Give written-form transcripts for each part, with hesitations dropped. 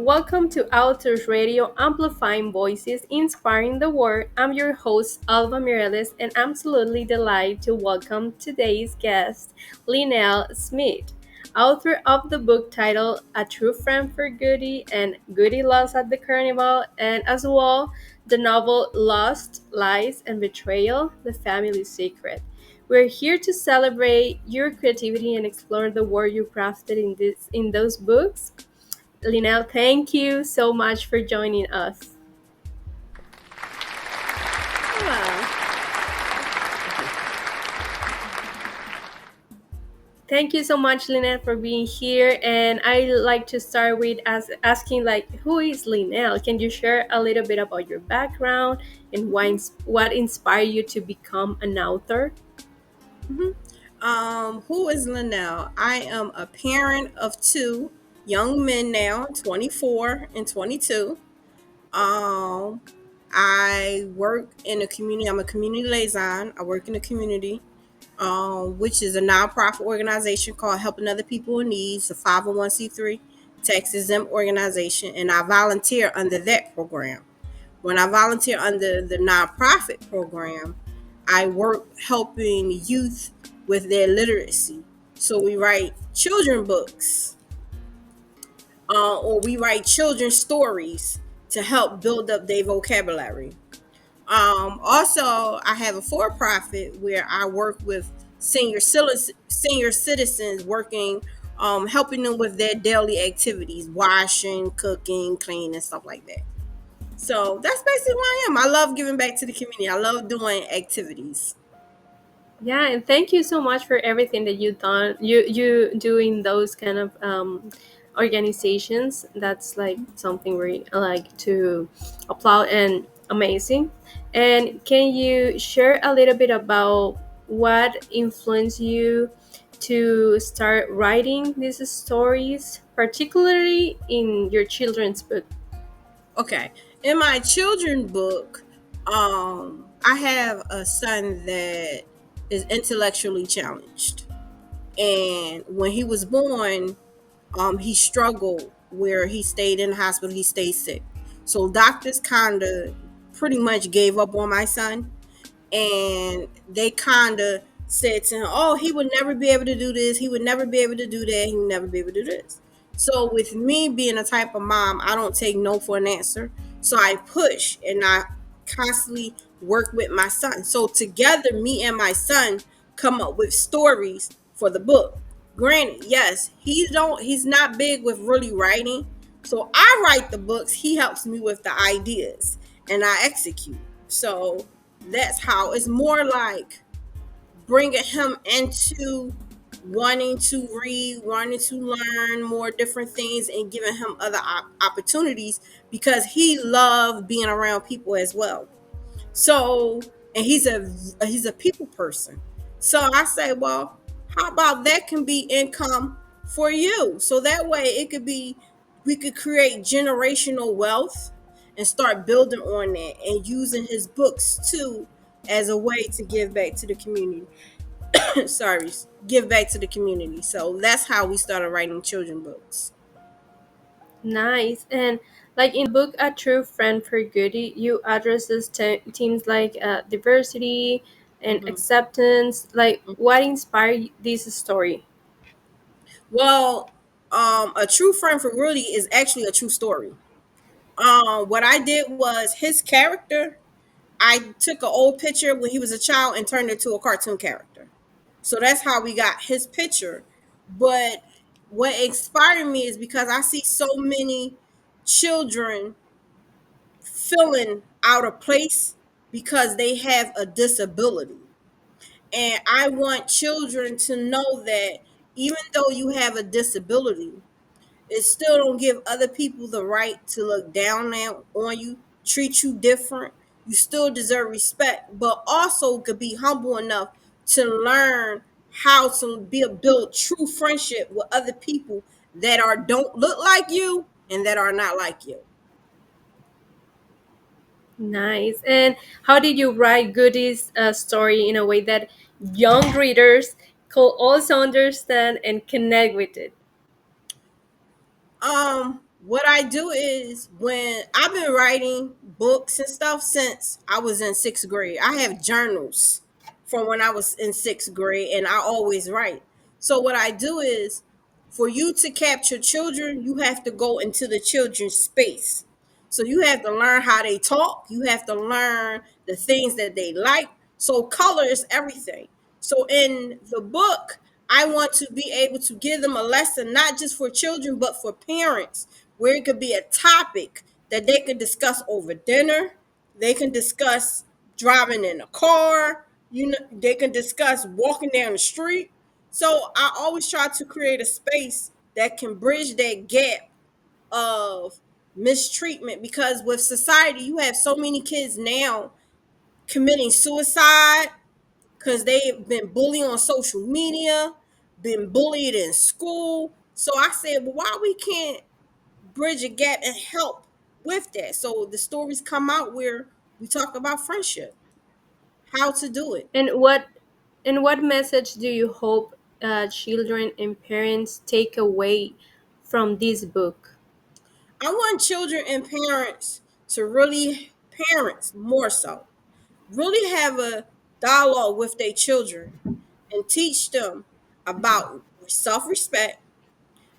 welcome to Authors Radio, amplifying voices, inspiring the world. I'm your host, Alva Mireles, and I'm absolutely delighted to welcome today's guest, Lynell Smith, author of the book titled A True Friend for Goody and Goody Lost at the Carnival, and as well, the novel Lost, Lies, and Betrayal, The Family Secret. We're here to celebrate your creativity and explore the world you crafted in those books. Lynell, thank you so much for joining us. Well, Thank you so much, Lynell, for being here. And I like to start with asking, like, who is Lynell? Can you share a little bit about your background and what inspired you to become an author? mhm. Who is Lynell? I am a parent of two young men now, 24 and 22. Um, I work in the community. I'm a community liaison. I work in the community, which is a nonprofit organization called Helping Other People in Need, a 501c3 tax exempt organization, and I volunteer under that program. When I volunteer under the nonprofit program, I work helping youth with their literacy. So we write children books, or we write children's stories to help build up their vocabulary. Also, I have a for-profit where I work with senior citizens, working, helping them with their daily activities, washing, cooking, cleaning, stuff like that. So that's basically who I am. I love giving back to the community. I love doing activities. Yeah, and thank you so much for everything that you do in those kind of organizations. That's like something we like to applaud and amazing. And can you share a little bit about what influenced you to start writing these stories, particularly in your children's book? Okay. In my children book, I have a son that is intellectually challenged. And when he was born, he struggled where he stayed in the hospital, he stayed sick. So doctors kind of pretty much gave up on my son, and they kind of said to him, "Oh, he would never be able to do this. He would never be able to do that. He would never be able to do this." So, with me being a type of mom, I don't take no for an answer. So I push and I constantly work with my son. So together, me and my son come up with stories for the book. Granted, yes, he's not big with really writing. So I write the books. He helps me with the ideas and I execute. So that's how it's more like bringing him into wanting to read, wanting to learn more different things, and giving him other opportunities because he loved being around people as well. So, and he's a people person. So I say, well, how about that can be income for you? So that way it could be, we could create generational wealth and start building on that and using his books too as a way to give back to the community. Sorry, give back to the community. So that's how we started writing children books. Nice. And like in the book A True Friend for Goody, you addresses themes like diversity and Mhm. acceptance. Like what inspired this story? Well, a true friend for Rudy is actually a true story. What I did was his character. I took an old picture when he was a child and turned it to a cartoon character. So that's how we got his picture. But what inspired me is because I see so many children feeling out of place because they have a disability. And I want children to know that even though you have a disability, it still don't give other people the right to look down on you, treat you different. You still deserve respect, but also could be humble enough to learn how to build true friendship with other people that are don't look like you and that are not like you. Nice. And how did you write Goody's story in a way that young readers could also understand and connect with it? What I do is when I've been writing books and stuff since I was in sixth grade. I have journals from when I was in sixth grade, and I always write. So what I do is, for you to capture children, you have to go into the children's space. So you have to learn how they talk. You have to learn the things that they like. So color is everything. So in the book, I want to be able to give them a lesson, not just for children, but for parents, where it could be a topic that they could discuss over dinner. They can discuss driving in a car. They can discuss walking down the street. So I always try to create a space that can bridge that gap of mistreatment, because with society you have so many kids now committing suicide because they've been bullied on social media, been bullied in school. So I said, well, why we can't bridge a gap and help with that? So the stories come out where we talk about friendship, how to do it. And what message do you hope children and parents take away from this book? I want children and parents to really, parents more so, really have a dialogue with their children and teach them about self respect,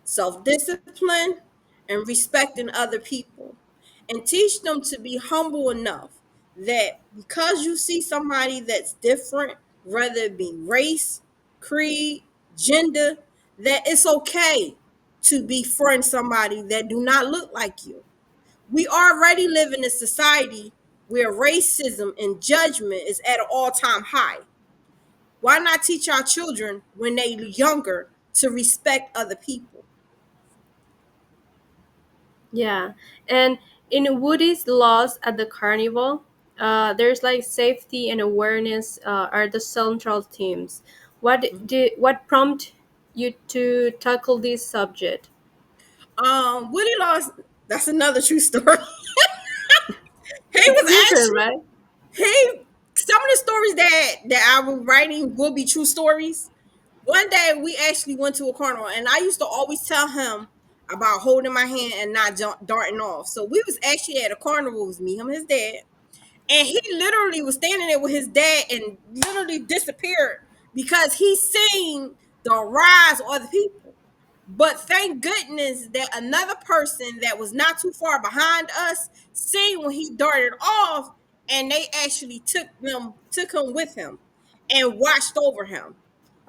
self discipline, and respecting other people. And teach them to be humble enough that because you see somebody that's different, whether it be race, creed, gender, that it's okay to befriend somebody that do not look like you. We already live in a society where racism and judgment is at an all-time high. Why not teach our children when they're younger to respect other people? Yeah, and in Woody's Lost at the Carnival, there's like safety and awareness are the central themes. What prompt you to tackle this subject? Willie lost. That's another true story. He It's was different, actually right? he. Some of the stories that I was writing will be true stories. One day we actually went to a carnival, and I used to always tell him about holding my hand and not darting off. So we was actually at a carnival. It was me, him, his dad, and he literally was standing there with his dad and literally disappeared because he seen the rise of other people. But thank goodness that another person that was not too far behind us seen when he darted off, and they actually took him with him and watched over him.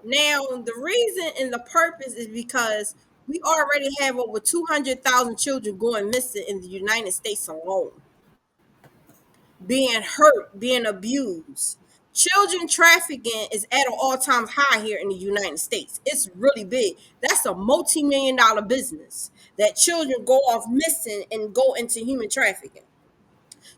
Now the reason and the purpose is because we already have over 200,000 children going missing in the United States alone, being hurt, being abused. Children trafficking is at an all-time high here in the United States. It's really big. That's a multi-million-dollar business that children go off missing and go into human trafficking.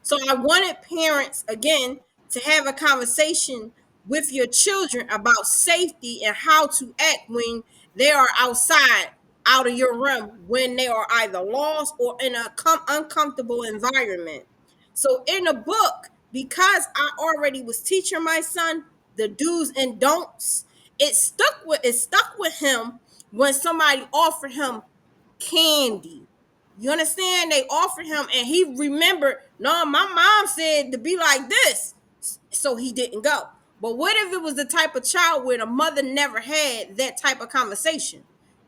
So I wanted parents again to have a conversation with your children about safety and how to act when they are outside, out of your realm, when they are either lost or in a uncomfortable environment. So in the book, because I already was teaching my son the do's and don'ts, it stuck with him when somebody offered him candy. You understand? They offered him, and he remembered, no, my mom said to be like this. So he didn't go. But what if it was the type of child where the mother never had that type of conversation?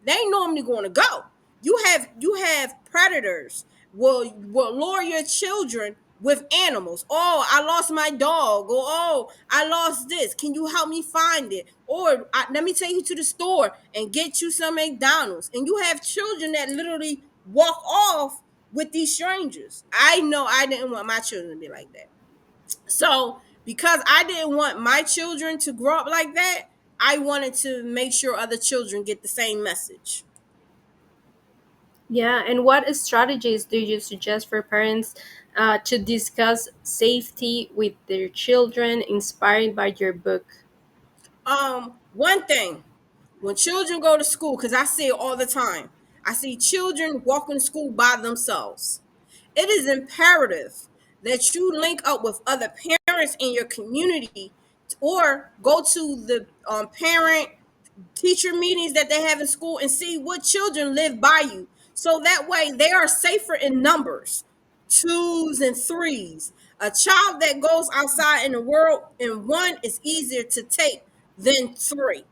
They normally going to go. You have predators will lure your children with animals. Oh, I lost my dog. Or oh, I lost this. Can you help me find it? Or let me take you to the store and get you some McDonald's. And you have children that literally walk off with these strangers. I know I didn't want my children to be like that. So because I didn't want my children to grow up like that, I wanted to make sure other children get the same message. Yeah, and what strategies do you suggest for parents to discuss safety with their children inspired by your book? One thing, when children go to school, because I see it all the time, I see children walking to school by themselves. It is imperative that you link up with other parents in your community, or go to the parent teacher meetings that they have in school and see what children live by you. So that way they are safer in numbers, twos and threes. A child that goes outside in the world in one is easier to take than three.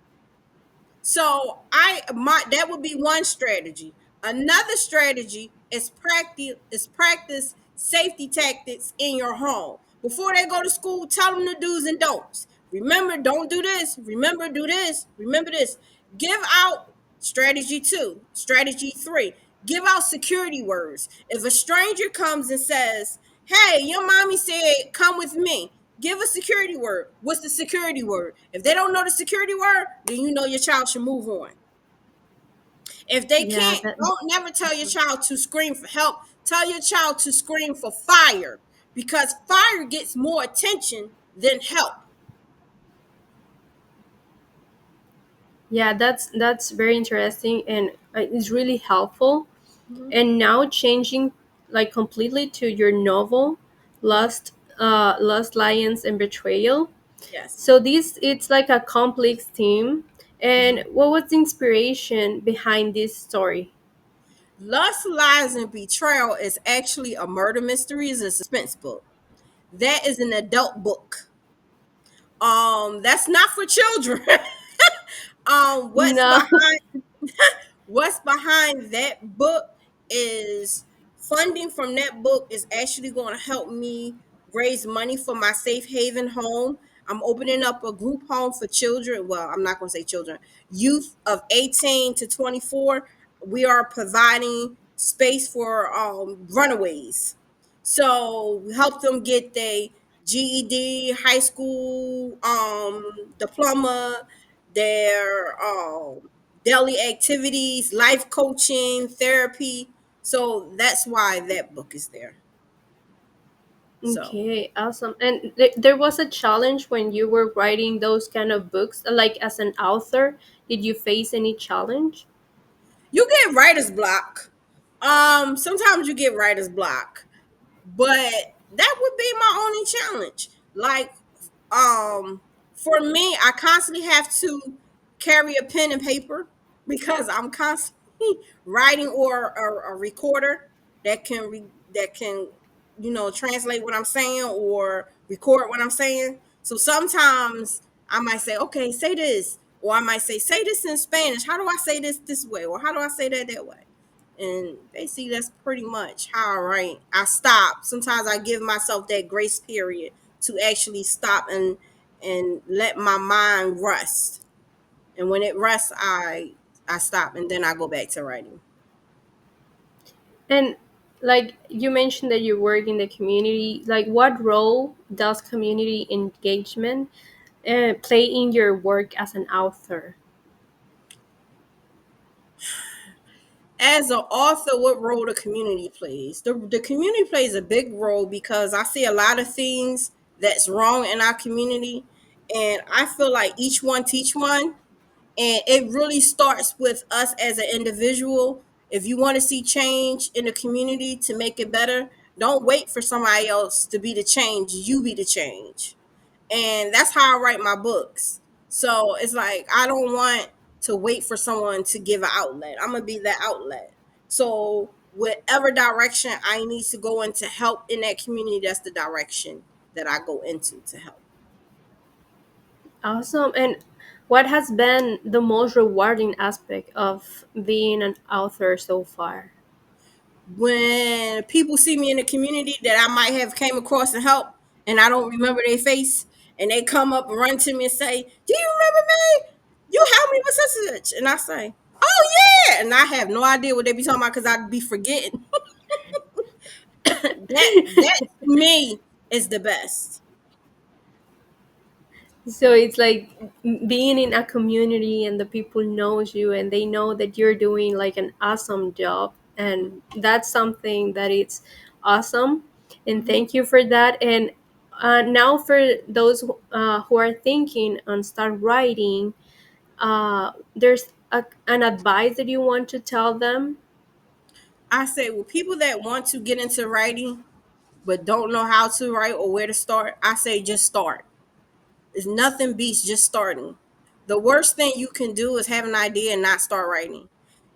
So that would be one strategy. Another strategy is practice safety tactics in your home. Before they go to school, tell them the do's and don'ts. Remember, don't do this. Remember, do this. Remember this. Give out strategy 2, strategy 3. Give out security words. If a stranger comes and says, "Hey, your mommy said come with me." Give a security word. What's the security word? If they don't know the security word, then you know your child should move on. If they Yeah, can't, don't never tell your child to scream for help. Tell your child to scream for fire, because fire gets more attention than help. yeah, that's very interesting, and it's really helpful. Mhm. And now changing like completely to your novel, Mhm. Lost Lions and Betrayal. Yes. So this it's like a complex theme. And Mhm. what was the inspiration behind this story? Lust, Lies, and Betrayal is actually a murder mystery, is a suspense book. That is an adult book. That's not for children. What's No. behind what's behind that book is funding from that book is actually going to help me raise money for my safe haven home. I'm opening up a group home for children. Well, I'm not going to say children, youth of 18 to 24. We are providing space for runaways. So we help them get their GED, high school diploma, their daily activities, life coaching, therapy. So that's why that book is there. So Okay, awesome. And there was a challenge when you were writing those kind of books, like as an author. Did you face any challenge? you get writer's block. Sometimes you get writer's block, but that would be my only challenge. Like, um, for me, I constantly have to carry a pen and paper because I'm constantly writing, or a recorder that can translate what I'm saying or record what I'm saying. So sometimes I might say, okay, say this, or I might say this in Spanish. How do I say this way, or how do I say that way? And basically that's pretty much how I write. I stop. Sometimes I give myself that grace period to actually stop and let my mind rest. And when it rests, I stop, and then I go back to writing. And like you mentioned that you work in the community, like what role does community engagement play in your work as an author? As an author, what role the community plays? The community plays a big role because I see a lot of things that's wrong in our community, and I feel like each one teach one. And it really starts with us as an individual. If you want to see change in the community to make it better, don't wait for somebody else to be the change. You be the change. And that's how I write my books. So it's like I don't want to wait for someone to give an outlet. I'm gonna be that outlet. So whatever direction I need to go in to help in that community, that's the direction that I go into to help. Awesome. And what has been the most rewarding aspect of being an author so far? When people see me in the community that I might have came across and help, and I don't remember their face, and they come up and run to me and say, "Do you remember me? You helped me with such and such," and I say, "Oh yeah," and I have no idea what they be talking about because I'd be forgetting. That to me is the best. So it's like being in a community and the people knows you and they know that you're doing like an awesome job, and that's something that it's awesome. And Mhm. thank you for that. And now for those who are thinking on start writing, there's an advice that you want to tell them. I say, well, people that want to get into writing but don't know how to write or where to start, I say just start. There's nothing beats just starting. The worst thing you can do is have an idea and not start writing.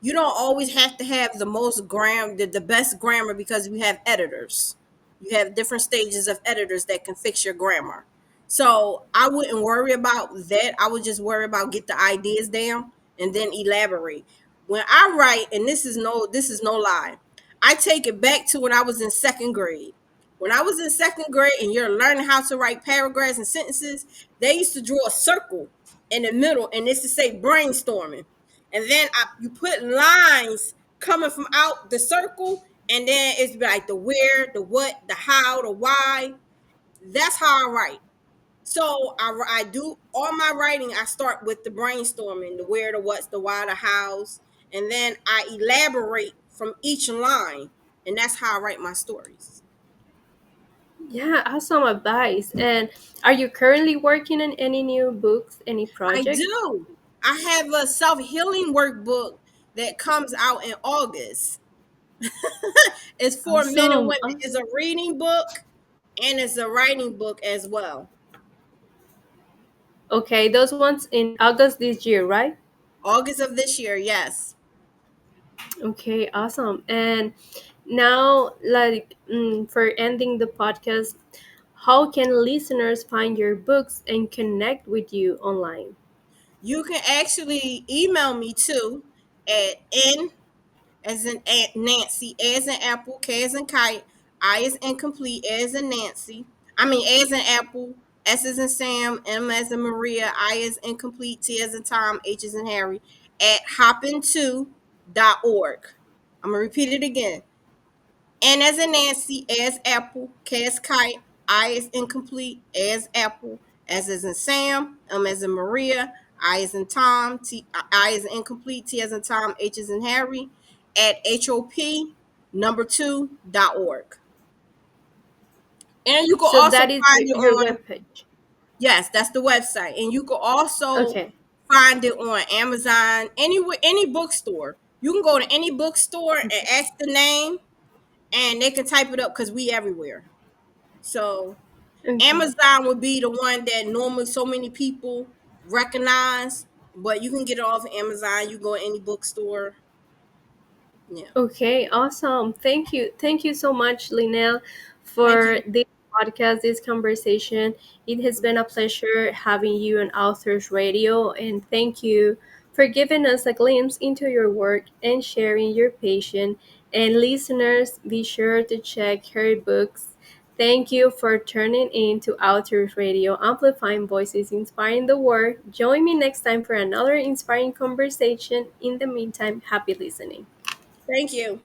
you don't always have to have the most the best grammar because we have editors. You have different stages of editors that can fix your grammar. So I wouldn't worry about that. I would just worry about get the ideas down and then elaborate. When I write, and this is no lie, I take it back to when I was in second grade. When I was in second grade and you're learning how to write paragraphs and sentences, they used to draw a circle in the middle and this to say brainstorming. And then you put lines coming from out the circle, and then it's like the where, the what, the how, the why. That's how I write. So I do all my writing. I start with the brainstorming, the where, the what's, the why, the hows, and then I elaborate from each line, and that's how I write my stories. Yeah, awesome advice. And are you currently working on any new books, any I project? do. I have a self healing workbook that comes out in August. It's for men and Awesome. women. It's a reading book and it's a writing book as well. Okay, those ones in August this year, right? August of this year, yes. Okay, awesome. And now, like, for ending the podcast, how can listeners find your books and connect with you online? You can actually email me too at N as in Nancy, A as in apple, K as in kite, I is incomplete, A as in Nancy. I mean A as in apple, S as in Sam, M as in Maria, I is incomplete, T as in Tom, H as in Harry at hoppin2.org. I'm gonna repeat it again. N as in Nancy, A as apple, K as kite, I is incomplete, A as apple, S as in Sam, M as in Maria, I as in Tom, I is incomplete, T as in Tom, H as in Harry, at HOP number 2.org. And you can So also that is find it your on, webpage. yes, that's the website. And you can also Okay. find it on Amazon, anywhere, any bookstore. You can go to any bookstore and Okay. ask the name and they can type it up because we everywhere. So Okay. Amazon would be the one that normally so many people recognize, but you can get it off of Amazon. You go to any bookstore. Yeah. Okay, awesome. Thank you. Thank you so much, Linnell, Thank for you. this podcast, this conversation. It has been a pleasure having you on Authors Radio, and thank you for giving us a glimpse into your work and sharing your passion. And listeners, be sure to check her books. Thank you for turning in to Authors Radio, amplifying voices, inspiring the world. Join me next time for another inspiring conversation. In the meantime, happy listening. Thank you.